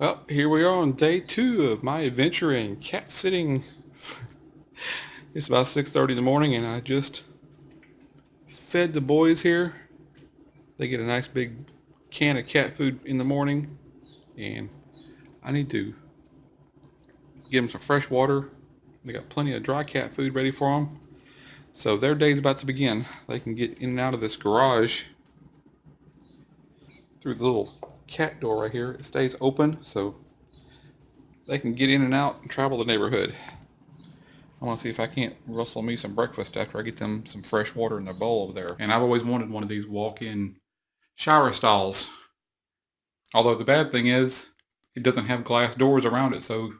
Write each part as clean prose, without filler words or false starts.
Well, here we are on day 2 of my adventure in cat sitting. It's about 6:30 in the morning and I just fed the boys here. They get a nice big can of cat food in the morning and I need to give them some fresh water. They got plenty of dry cat food ready for them. So their day's about to begin. They can get in and out of this garage through the little cat door right here. It stays open so they can get in and out and travel the neighborhood. I want to see if I can't rustle me some breakfast after I get them some fresh water in their bowl over there. And I've always wanted one of these walk-in shower stalls. Although the bad thing is, it doesn't have glass doors around it, so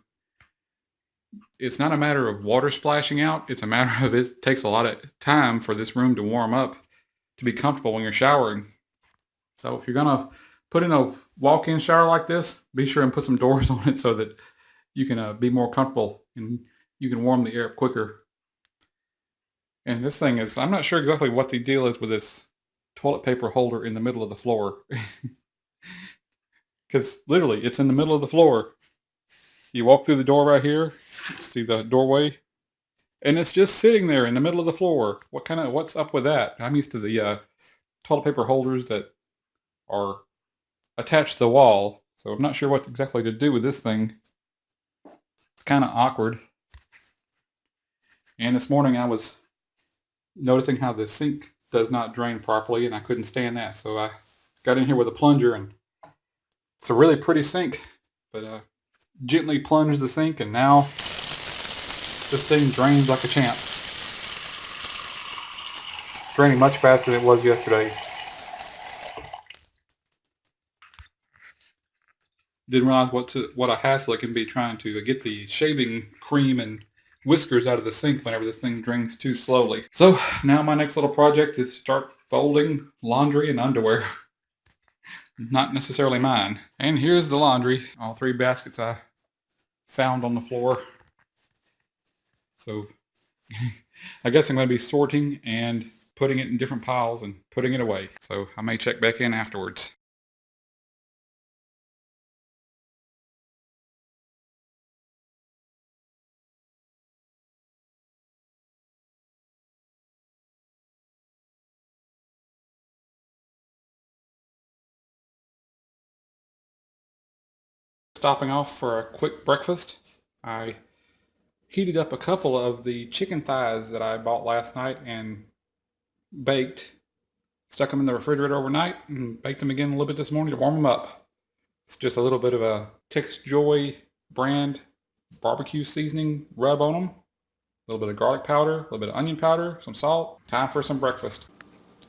it's not a matter of water splashing out. It's a matter of it takes a lot of time for this room to warm up to be comfortable when you're showering. So if you're going to put in a walk-in shower like this, be sure and put some doors on it so that you can be more comfortable and you can warm the air up quicker. And this thing is, I'm not sure exactly what the deal is with this toilet paper holder in the middle of the floor. Because literally, it's in the middle of the floor. You walk through the door right here, see the doorway, and it's just sitting there in the middle of the floor. What's up with that? I'm used to the toilet paper holders that are attached to the wall, so I'm not sure what exactly to do with this thing. It's kind of awkward. And this morning I was noticing how the sink does not drain properly, and I couldn't stand that, so I got in here with a plunger, and it's a really pretty sink, but gently plunged the sink, and now this thing drains like a champ. Draining much faster than it was yesterday. Didn't realize what a hassle it can be trying to get the shaving cream and whiskers out of the sink whenever this thing drains too slowly. So now my next little project is to start folding laundry and underwear. Not necessarily mine. And here's the laundry. All 3 baskets I found on the floor. So I guess I'm going to be sorting and putting it in different piles and putting it away. So I may check back in afterwards. Stopping off for a quick breakfast. I heated up a couple of the chicken thighs that I bought last night and baked. Stuck them in the refrigerator overnight and baked them again a little bit this morning to warm them up. It's just a little bit of a Texas Joy brand barbecue seasoning rub on them. A little bit of garlic powder, a little bit of onion powder, some salt. Time for some breakfast.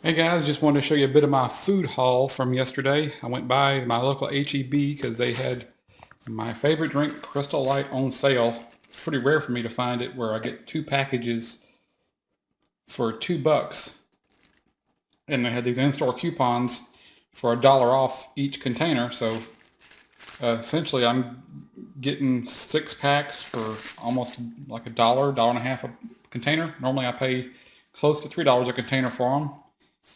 Hey guys, just wanted to show you a bit of my food haul from yesterday. I went by my local H-E-B because they had my favorite drink, Crystal Light, on sale. It's pretty rare for me to find it where I get 2 packages for $2. And they had these in-store coupons for $1 off each container. So essentially I'm getting 6 packs for almost like $1.50 a container. Normally I pay close to $3 a container for them.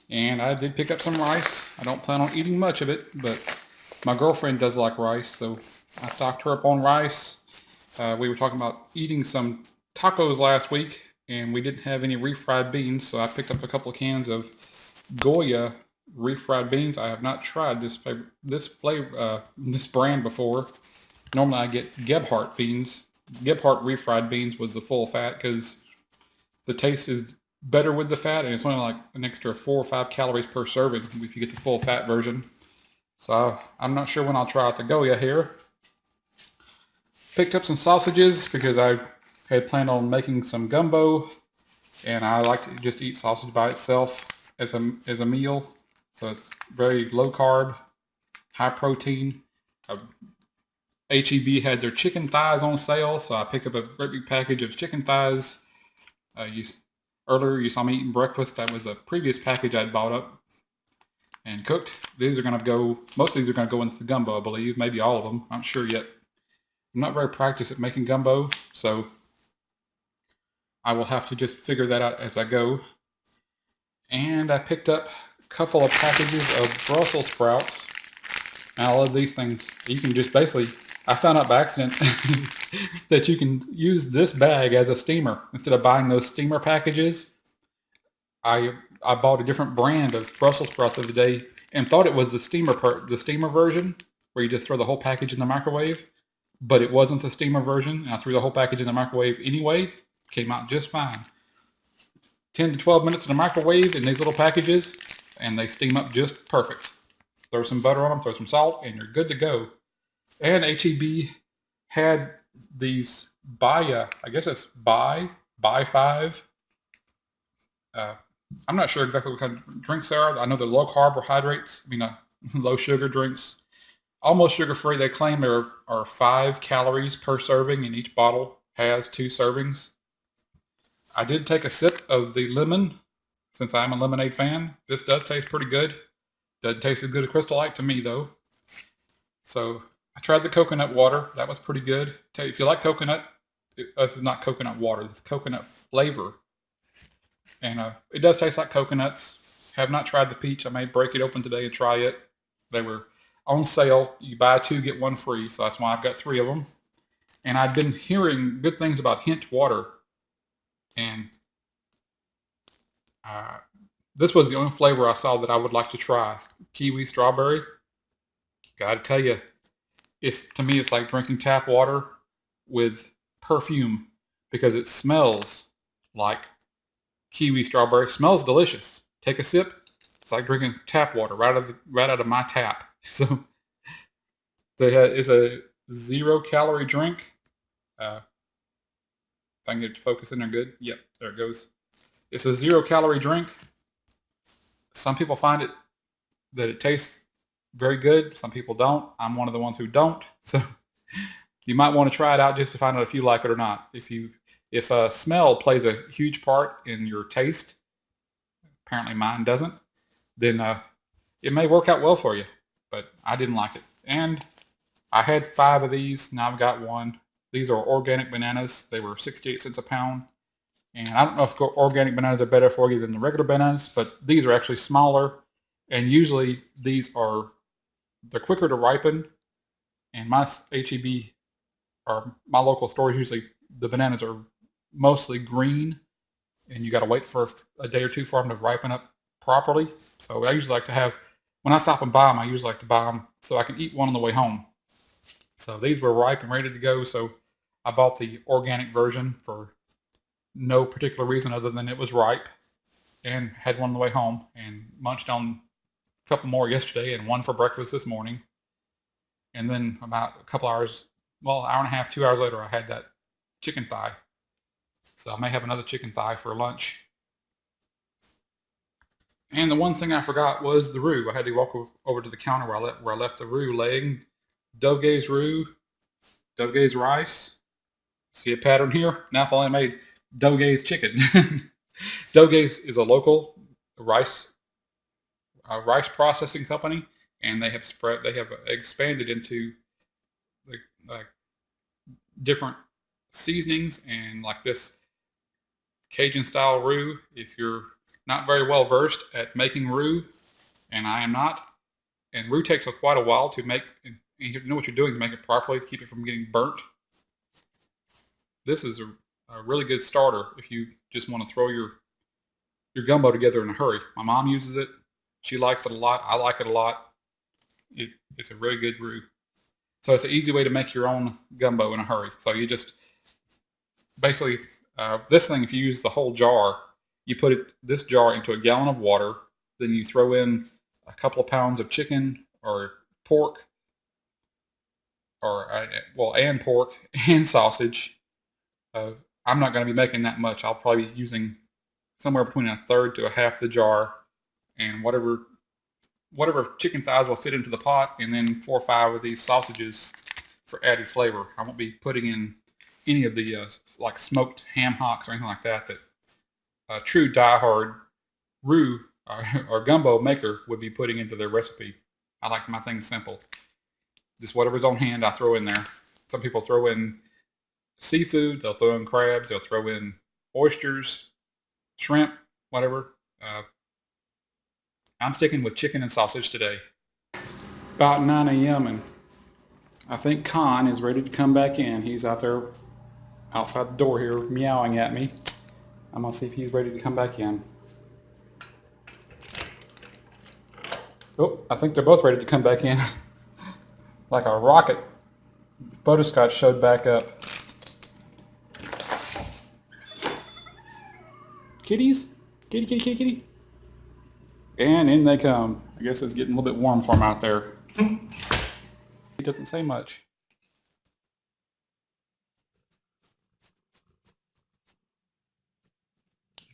And I did pick up some rice. I don't plan on eating much of it, but my girlfriend does like rice, so I stocked her up on rice. We were talking about eating some tacos last week, and we didn't have any refried beans, so I picked up a couple of cans of Goya refried beans. I have not tried this brand before. Normally I get Gebhardt beans. Gebhardt refried beans with the full fat because the taste is better with the fat, and it's only like an extra 4 or 5 calories per serving if you get the full fat version. So I'm not sure when I'll try out the Goya here. Picked up some sausages because I had planned on making some gumbo, and I like to just eat sausage by itself as a meal. So it's very low carb, high protein. H-E-B had their chicken thighs on sale, so I picked up a great big package of chicken thighs. Earlier you saw me eating breakfast. That was a previous package I'd bought up and cooked. These are going to go, most of these are going to go into the gumbo, I believe. Maybe all of them. I'm not sure yet. I'm not very practiced at making gumbo, so I will have to just figure that out as I go. And I picked up a couple of packages of Brussels sprouts. And I love these things. You can just basically I found out by accident that you can use this bag as a steamer instead of buying those steamer packages. I bought a different brand of Brussels sprouts the other day and thought it was the steamer version where you just throw the whole package in the microwave, but it wasn't the steamer version. And I threw the whole package in the microwave anyway. Came out just fine. 10 to 12 minutes in the microwave in these little packages, and they steam up just perfect. Throw some butter on them, throw some salt, and you're good to go. And HEB had these I guess it's Bai 5. I'm not sure exactly what kind of drinks they are. I know they're low carbohydrates, low sugar drinks. Almost sugar-free. They claim there are 5 calories per serving, and each bottle has 2 servings. I did take a sip of the lemon, since I'm a lemonade fan. This does taste pretty good. Doesn't taste as good as Crystal Light to me, though. So I tried the coconut water. That was pretty good. If you like coconut, this is not coconut water. This is coconut flavor. And it does taste like coconuts. Have not tried the peach. I may break it open today and try it. They were on sale. You buy 2, get 1 free. So that's why I've got 3 of them. And I've been hearing good things about hint water. And this was the only flavor I saw that I would like to try. Kiwi strawberry. Gotta tell you, to me it's like drinking tap water with perfume because it smells like kiwi strawberry. Smells delicious. Take a sip. It's like drinking tap water right out of my tap. So it's a 0-calorie drink. If I can get it to focus in there good. Yep, there it goes. It's a 0-calorie drink. Some people find that it tastes very good. Some people don't. I'm one of the ones who don't. So you might want to try it out just to find out if you like it or not. If smell plays a huge part in your taste, apparently mine doesn't, then it may work out well for you. But I didn't like it. And I had 5 of these. Now I've got 1. These are organic bananas. They were 68 cents a pound. And I don't know if organic bananas are better for you than the regular bananas, but these are actually smaller. And usually they're quicker to ripen. And my HEB or my local stores, usually the bananas are mostly green. And you got to wait for a day or 2 for them to ripen up properly. So I usually like to have, when I stop and buy them, I usually like to buy them so I can eat one on the way home. So these were ripe and ready to go. So I bought the organic version for no particular reason other than it was ripe, and had one on the way home and munched on a couple more yesterday and 1 for breakfast this morning. And then about a couple hours, hour and a half, 2 hours later, I had that chicken thigh. So I may have another chicken thigh for lunch. And the one thing I forgot was the roux. I had to walk over to the counter where I left the roux laying. Doge's roux, Doge's rice. See a pattern here? Now if I only made Doge's chicken. Doge's is a local rice processing company, and they have expanded into like different seasonings and like this Cajun style roux. If you're not very well versed at making roux, and I am not, and roux takes quite a while to make, and you know what you're doing to make it properly, to keep it from getting burnt. This is a really good starter if you just want to throw your gumbo together in a hurry. My mom uses it. She likes it a lot. I like it a lot. It's a really good roux. So it's an easy way to make your own gumbo in a hurry. So you just basically, this thing, if you use the whole jar, you put this jar into a gallon of water, then you throw in a couple of pounds of chicken or pork, and pork and sausage. I'm not going to be making that much. I'll probably be using somewhere between 1/3 to 1/2 the jar, and whatever chicken thighs will fit into the pot, and then 4 or 5 of these sausages for added flavor. I won't be putting in any of the like smoked ham hocks or anything like that a true diehard roux or gumbo maker would be putting into their recipe. I like my things simple. Just whatever's on hand, I throw in there. Some people throw in seafood. They'll throw in crabs. They'll throw in oysters, shrimp, whatever. I'm sticking with chicken and sausage today. It's about 9 a.m. and I think Khan is ready to come back in. He's out there outside the door here meowing at me. I'm going to see if he's ready to come back in. Oh, I think they're both ready to come back in. Like a rocket. Butterscotch showed back up. Kitties? Kitty, kitty, kitty, kitty. And in they come. I guess it's getting a little bit warm for him out there. He doesn't say much.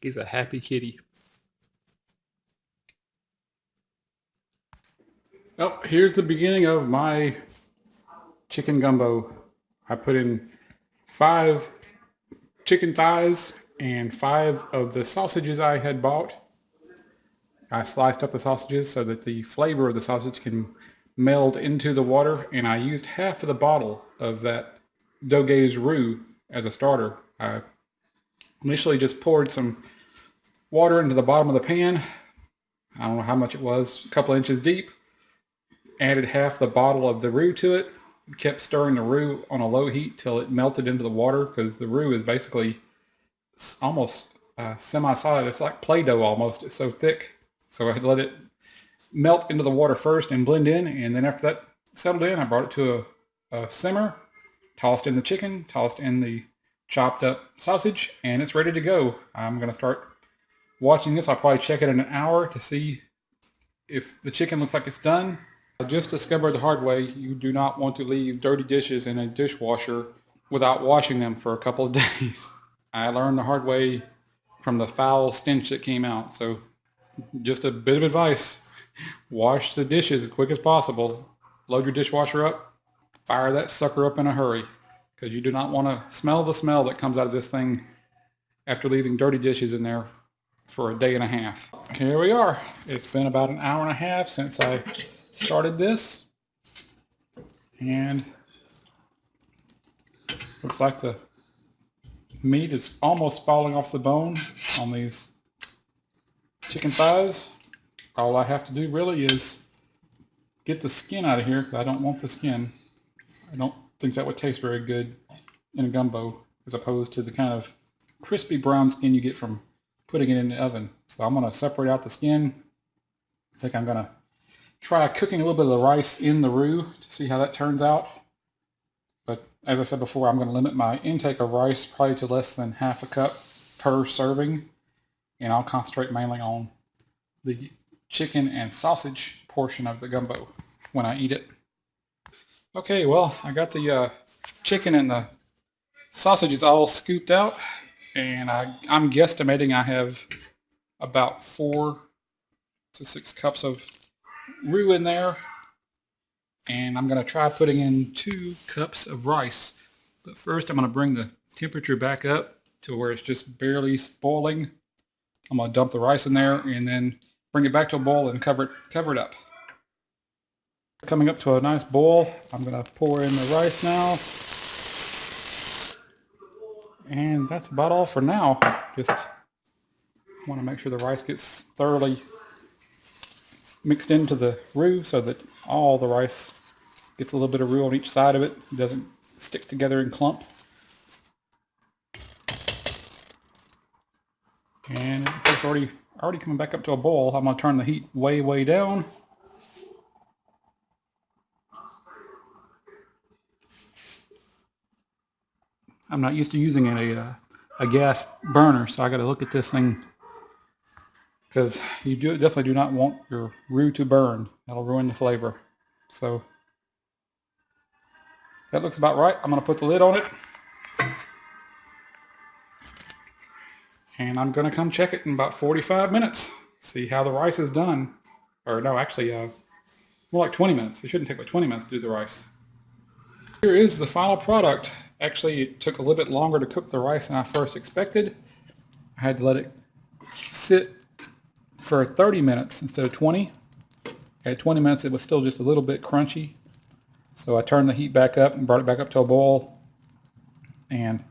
He's a happy kitty. Oh, here's the beginning of my chicken gumbo. I put in 5 chicken thighs and 5 of the sausages I had bought. I sliced up the sausages so that the flavor of the sausage can meld into the water, and I used half of the bottle of that Doge's roux as a starter. I initially just poured some water into the bottom of the pan. I don't know how much it was, a couple inches deep. Added half the bottle of the roux to it. Kept stirring the roux on a low heat till it melted into the water, because the roux is basically almost semi-solid. It's like Play-Doh almost. It's so thick. So I had let it melt into the water first and blend in, and then after that settled in, I brought it to a simmer, tossed in the chicken, tossed in the chopped up sausage, and it's ready to go. I'm going to start watching this. I'll probably check it in an hour to see if the chicken looks like it's done. I just discovered the hard way, you do not want to leave dirty dishes in a dishwasher without washing them for a couple of days. I learned the hard way from the foul stench that came out. So just a bit of advice, wash the dishes as quick as possible. Load your dishwasher up, fire that sucker up in a hurry, because you do not want to smell the smell that comes out of this thing after leaving dirty dishes in there for a day and a half. Here we are. It's been about an hour and a half since I started this, and looks like the meat is almost falling off the bone on these chicken thighs. All I have to do really is get the skin out of here, because I don't want the skin. I don't think that would taste very good in a gumbo, as opposed to the kind of crispy brown skin you get from putting it in the oven. So I'm going to separate out the skin. I think I'm going to try cooking a little bit of the rice in the roux to see how that turns out. But as I said before, I'm going to limit my intake of rice probably to less than half a cup per serving, and I'll concentrate mainly on the chicken and sausage portion of the gumbo when I eat it. Okay, well, I got the chicken and the sausages all scooped out, and I'm guesstimating I have about 4 to 6 cups of roux in there, and I'm going to try putting in 2 cups of rice. But first I'm going to bring the temperature back up to where it's just barely boiling. I'm going to dump the rice in there and then bring it back to a boil and cover it up. Coming up to a nice boil, I'm going to pour in the rice now. And that's about all for now. Just want to make sure the rice gets thoroughly mixed into the roux so that all the rice gets a little bit of roux on each side of it. It doesn't stick together and clump. And it's already coming back up to a boil. I'm going to turn the heat way down. I'm not used to using a gas burner, so I got to look at this thing, because you definitely do not want your roux to burn. That'll ruin the flavor. So that looks about right. I'm going to put the lid on it, and I'm going to come check it in about 45 minutes. See how the rice is done. Or no, actually, more like 20 minutes. It shouldn't take but 20 minutes to do the rice. Here is the final product. Actually, it took a little bit longer to cook the rice than I first expected. I had to let it sit for 30 minutes instead of 20. At 20 minutes, it was still just a little bit crunchy. So I turned the heat back up and brought it back up to a boil and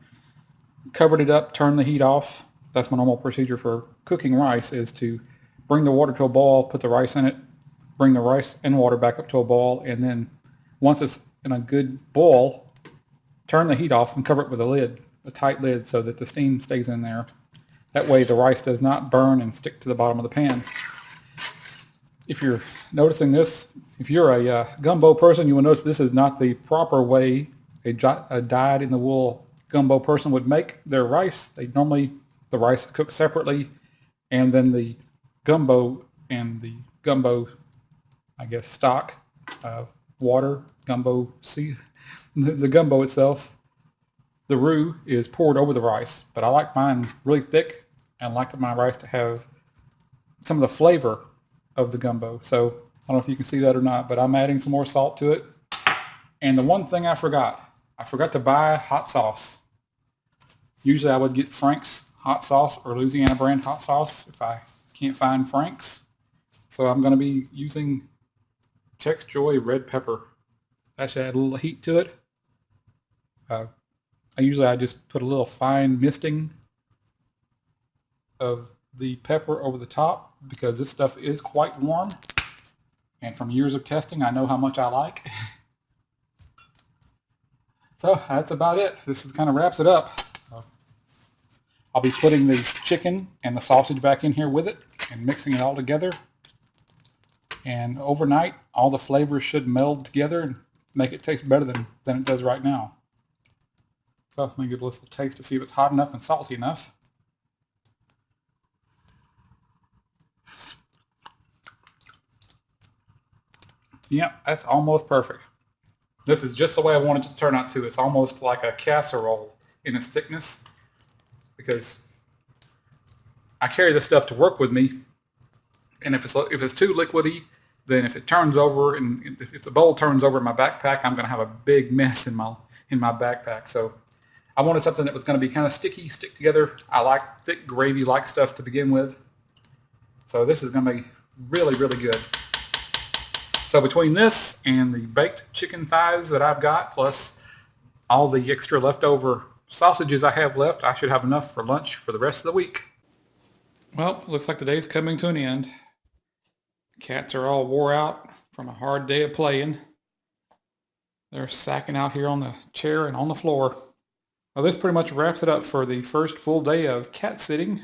covered it up, turned the heat off. That's my normal procedure for cooking rice, is to bring the water to a boil, put the rice in it, bring the rice and water back up to a boil, and then once it's in a good boil, turn the heat off and cover it with a lid, a tight lid, so that the steam stays in there. That way the rice does not burn and stick to the bottom of the pan. If you're noticing this, if you're a gumbo person, you will notice this is not the proper way a dyed-in-the-wool gumbo person would make their rice. The rice is cooked separately, and then the gumbo and the gumbo, I guess, stock, water, gumbo, the gumbo itself, the roux is poured over the rice. But I like mine really thick, and I like my rice to have some of the flavor of the gumbo. So I don't know if you can see that or not, but I'm adding some more salt to it. And the one thing I forgot to buy hot sauce. Usually I would get Frank's hot sauce or Louisiana brand hot sauce if I can't find Frank's. So I'm going to be using Tex Joy red pepper. That should add a little heat to it. I just put a little fine misting of the pepper over the top because this stuff is quite warm. And from years of testing, I know how much I like. So that's about it. This kind of wraps it up. I'll be putting the chicken and the sausage back in here with it and mixing it all together. And overnight, all the flavors should meld together and make it taste better than it does right now. So let me give it a little taste to see if it's hot enough and salty enough. Yep, that's almost perfect. This is just the way I want it to turn out too. It's almost like a casserole in its thickness because I carry this stuff to work with me, and if it's too liquidy, then if it turns over and if the bowl turns over in my backpack, I'm going to have a big mess in my backpack. So I wanted something that was going to be kind of sticky, stick together. I like thick gravy-like stuff to begin with. So this is going to be really, really good. So between this and the baked chicken thighs that I've got, plus all the extra leftover sausages I have left, I should have enough for lunch for the rest of the week. Well, looks like the day's coming to an end. Cats are all wore out from a hard day of playing. They're sacking out here on the chair and on the floor. Well, this pretty much wraps it up for the first full day of cat sitting.